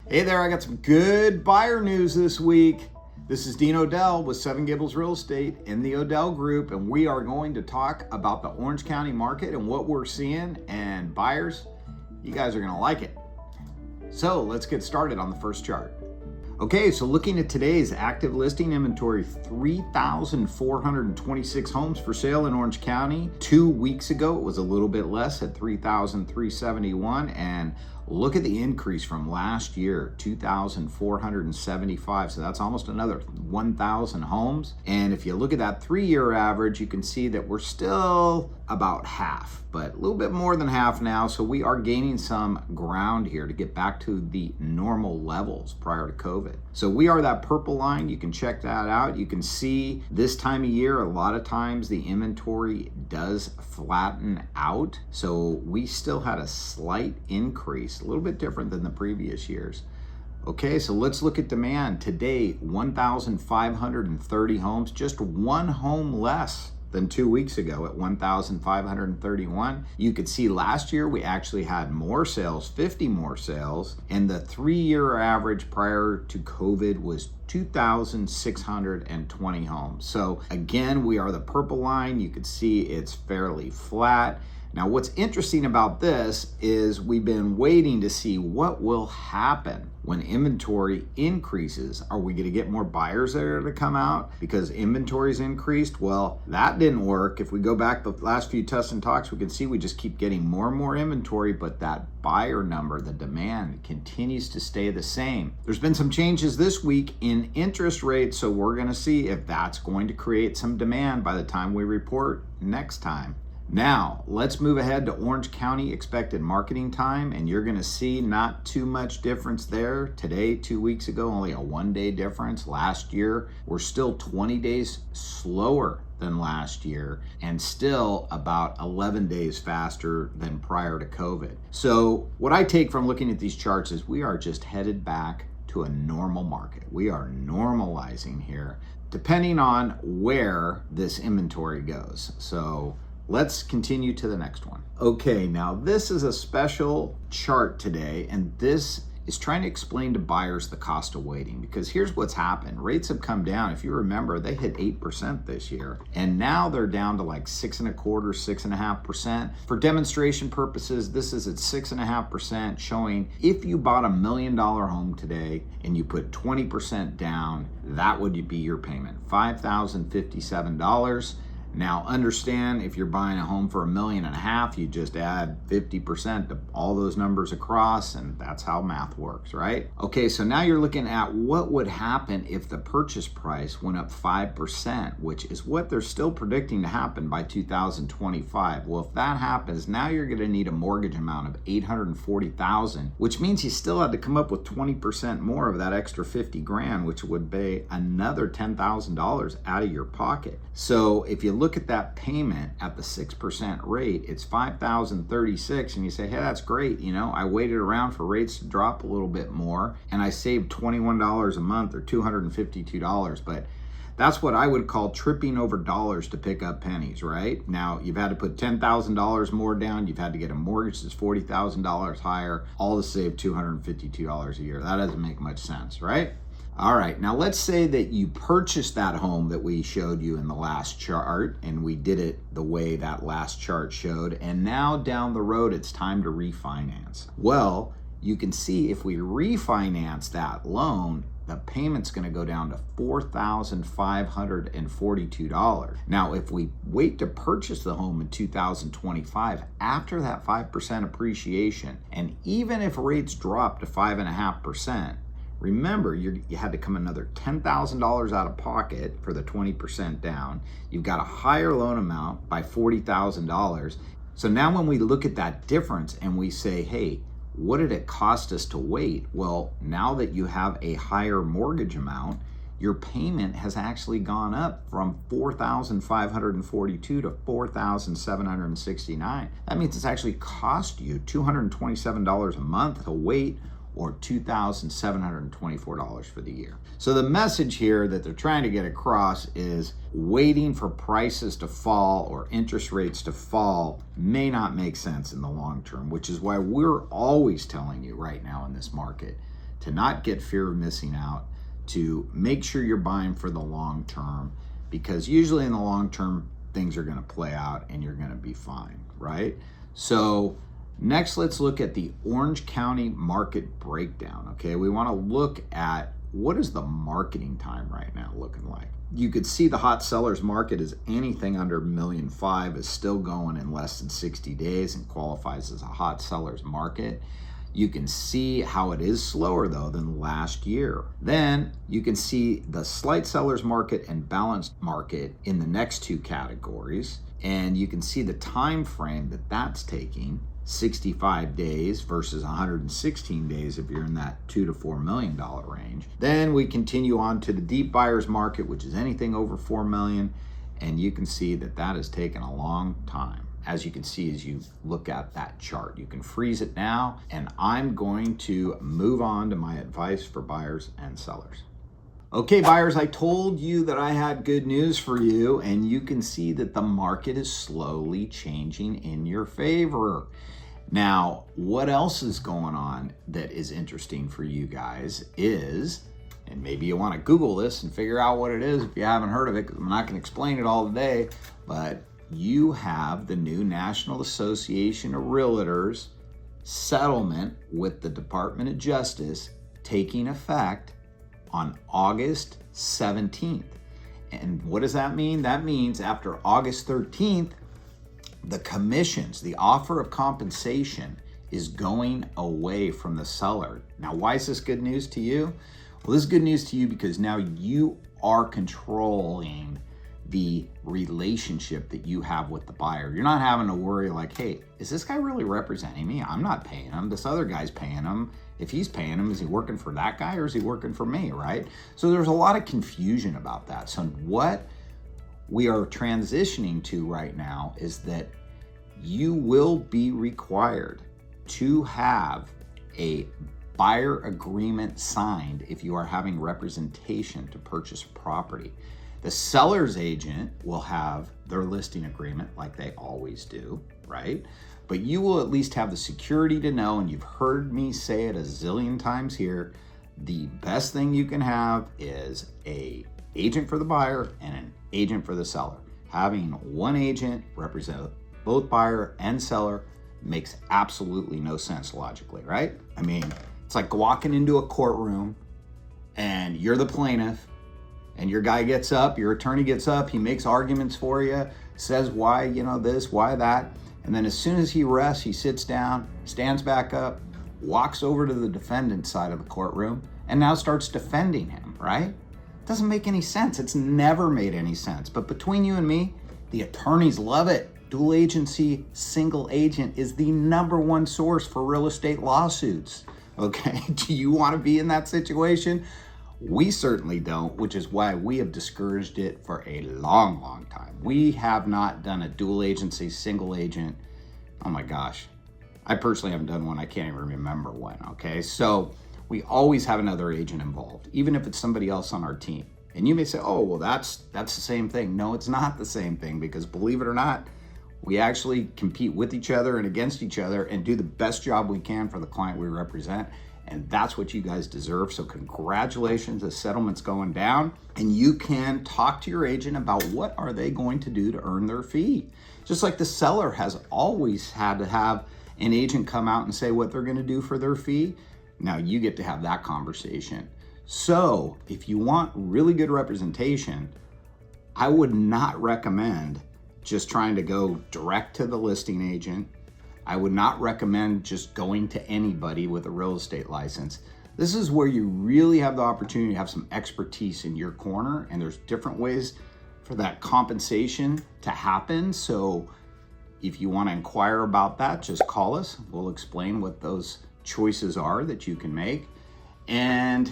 Hey there, I got some good buyer news this week. This is Dean Odell with Seven Gables Real Estate in the Odell Group, and we are going to talk about the Orange County market and what we're seeing. And buyers, you guys are gonna like it. So let's get started on the first chart. Okay, so looking at today's active listing inventory, 3,426 homes for sale in Orange County. 2 weeks ago, it was a little bit less at 3,371, and look at the increase from last year, 2,475. So that's almost another 1,000 homes. And if you look at that 3-year average, you can see that we're still about half, but a little bit more than half now. So we are gaining some ground here to get back to the normal levels prior to COVID. So we are that purple line. You can check that out. You can see this time of year, a lot of times the inventory does flatten out. So we still had a slight increase, a little bit different than the previous years. Okay, so let's look at demand. Today, 1,530 homes, just one home less than 2 weeks ago at 1,531. You could see last year we actually had more sales, 50 more sales, and the 3-year average prior to COVID was 2,620 homes. So again, we are the purple line. You could see it's fairly flat. Now, what's interesting about this is we've been waiting to see what will happen when inventory increases. Are we going to get more buyers there to come out because inventory's increased? Well, that didn't work. If we go back the last few Tustin Talks, we can see we just keep getting more and more inventory, but that buyer number, the demand, continues to stay the same. There's been some changes this week in interest rates, so we're going to see if that's going to create some demand by the time we report next time. Now, let's move ahead to Orange County expected marketing time, and you're gonna see not too much difference there. Today, 2 weeks ago, only a 1-day difference. Last year, we're still 20 days slower than last year, and still about 11 days faster than prior to COVID. So what I take from looking at these charts is we are just headed back to a normal market. We are normalizing here, depending on where this inventory goes. So let's continue to the next one. Okay, now this is a special chart today, and this is trying to explain to buyers the cost of waiting, because here's what's happened. Rates have come down. If you remember, they hit 8% this year, and now they're down to like 6.25%, 6.5%. For demonstration purposes, this is at 6.5%, showing if you bought $1 million home today and you put 20% down, that would be your payment, $5,057. Now understand, if you're buying a home for $1.5 million, you just add 50% to all those numbers across, and that's how math works, right? Okay, so now you're looking at what would happen if the purchase price went up 5%, which is what they're still predicting to happen by 2025. Well, if that happens, now you're gonna need a mortgage amount of $840,000, which means you still had to come up with 20% more of that extra 50 grand, which would be another $10,000 out of your pocket. So if you look at that payment at the 6% rate, it's $5,036, and you say, hey, that's great. You know, I waited around for rates to drop a little bit more, and I saved $21 a month, or $252. But that's what I would call tripping over dollars to pick up pennies, right? Now, you've had to put $10,000 more down. You've had to get a mortgage that's $40,000 higher, all to save $252 a year. That doesn't make much sense, right? All right, now let's say that you purchased that home that we showed you in the last chart, and we did it the way that last chart showed, and now down the road it's time to refinance. Well, you can see if we refinance that loan, the payment's gonna go down to $4,542. Now, if we wait to purchase the home in 2025, after that 5% appreciation, and even if rates drop to 5.5%, remember, you had to come another $10,000 out of pocket for the 20% down. You've got a higher loan amount by $40,000. So now when we look at that difference and we say, hey, what did it cost us to wait? Well, now that you have a higher mortgage amount, your payment has actually gone up from $4,542 to $4,769. That means it's actually cost you $227 a month to wait, or $2,724 for the year. So the message here that they're trying to get across is waiting for prices to fall or interest rates to fall may not make sense in the long term, which is why we're always telling you right now in this market to not get fear of missing out, to make sure you're buying for the long term, because usually in the long term, things are going to play out and you're going to be fine, right? So next, let's look at the Orange County market breakdown, okay? We want to look at what is the marketing time right now looking like. You could see the hot sellers market is anything under 1.5 million is still going in less than 60 days and qualifies as a hot sellers market. You can see how it is slower though than last year. Then you can see the slight sellers market and balanced market in the next two categories. And you can see the time frame that that's taking, 65 days versus 116 days if you're in that $2 to $4 million range. Then we continue on to the deep buyers market, which is anything over 4 million. And you can see that that has taken a long time. As you can see, as you look at that chart, you can freeze it now, and I'm going to move on to my advice for buyers and sellers. Okay, buyers, I told you that I had good news for you, and you can see that the market is slowly changing in your favor. Now, what else is going on that is interesting for you guys is, and maybe you want to Google this and figure out what it is if you haven't heard of it, because I'm not going to explain it all today, but you have the new National Association of Realtors settlement with the Department of Justice taking effect on August 17th. And what does that mean? That means after August 13th, the commissions, the offer of compensation is going away from the seller. Now, why is this good news to you? Well, this is good news to you because now you are controlling the relationship that you have with the buyer. You're not having to worry like, hey, is this guy really representing me? I'm not paying him. This other guy's paying him. If he's paying him, is he working for that guy or is he working for me, right? So there's a lot of confusion about that. So what we are transitioning to right now is that you will be required to have a buyer agreement signed if you are having representation to purchase property. The seller's agent will have their listing agreement like they always do, right? But you will at least have the security to know, and you've heard me say it a zillion times here, the best thing you can have is an agent for the buyer and an agent for the seller. Having one agent represent both buyer and seller makes absolutely no sense logically, right? I mean, it's like walking into a courtroom and you're the plaintiff, and your guy gets up, your attorney gets up, he makes arguments for you, says why, this, why that. And then as soon as he rests, he sits down, stands back up, walks over to the defendant's side of the courtroom, and now starts defending him, right? Doesn't make any sense. It's never made any sense. But between you and me, the attorneys love it. Dual agency, single agent is the #1 source for real estate lawsuits. Okay, do you want to be in that situation? We certainly don't, which is why we have discouraged it for a long, long time. We have not done a dual agency, single agent. Oh my gosh. I personally haven't done one. I can't even remember when, okay? So we always have another agent involved, even if it's somebody else on our team. And you may say, oh, well, that's the same thing. No, it's not the same thing, because believe it or not, we actually compete with each other and against each other and do the best job we can for the client we represent. And that's what you guys deserve. So congratulations, the settlement's going down, and you can talk to your agent about what are they going to do to earn their fee. Just like the seller has always had to have an agent come out and say what they're going to do for their fee. Now you get to have that conversation. So if you want really good representation, I would not recommend just trying to go direct to the listing agent. I would not recommend just going to anybody with a real estate license. This is where you really have the opportunity to have some expertise in your corner, and there's different ways for that compensation to happen. So if you want to inquire about that, just call us. We'll explain what those choices are that you can make, and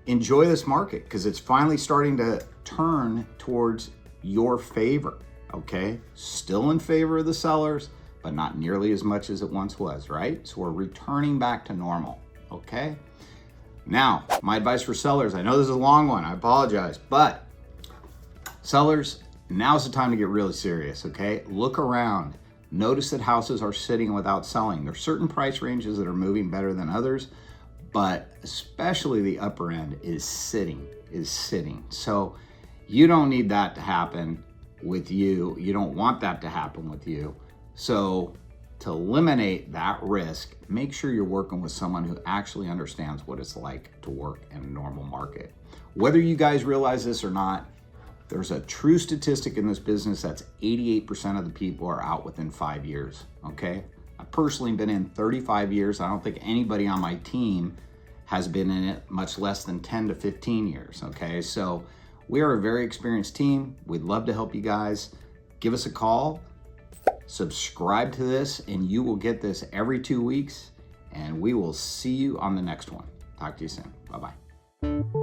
enjoy this market because it's finally starting to turn towards your favor, okay? Still in favor of the sellers, but not nearly as much as it once was, right? So we're returning back to normal, okay? Now, my advice for sellers, I know this is a long one, I apologize, but sellers, now's the time to get really serious, okay? Look around, notice that houses are sitting without selling. There's certain price ranges that are moving better than others, but especially the upper end is sitting. So you don't need that to happen with you. You don't want that to happen with you. So to eliminate that risk, make sure you're working with someone who actually understands what it's like to work in a normal market. Whether you guys realize this or not, there's a true statistic in this business that's 88% of the people are out within 5 years, okay? I've personally been in 35 years. I don't think anybody on my team has been in it much less than 10 to 15 years, okay? So we are a very experienced team. We'd love to help you guys. Give us a call, subscribe to this, and you will get this every 2 weeks, and we will see you on the next one. Talk to you soon. Bye-bye.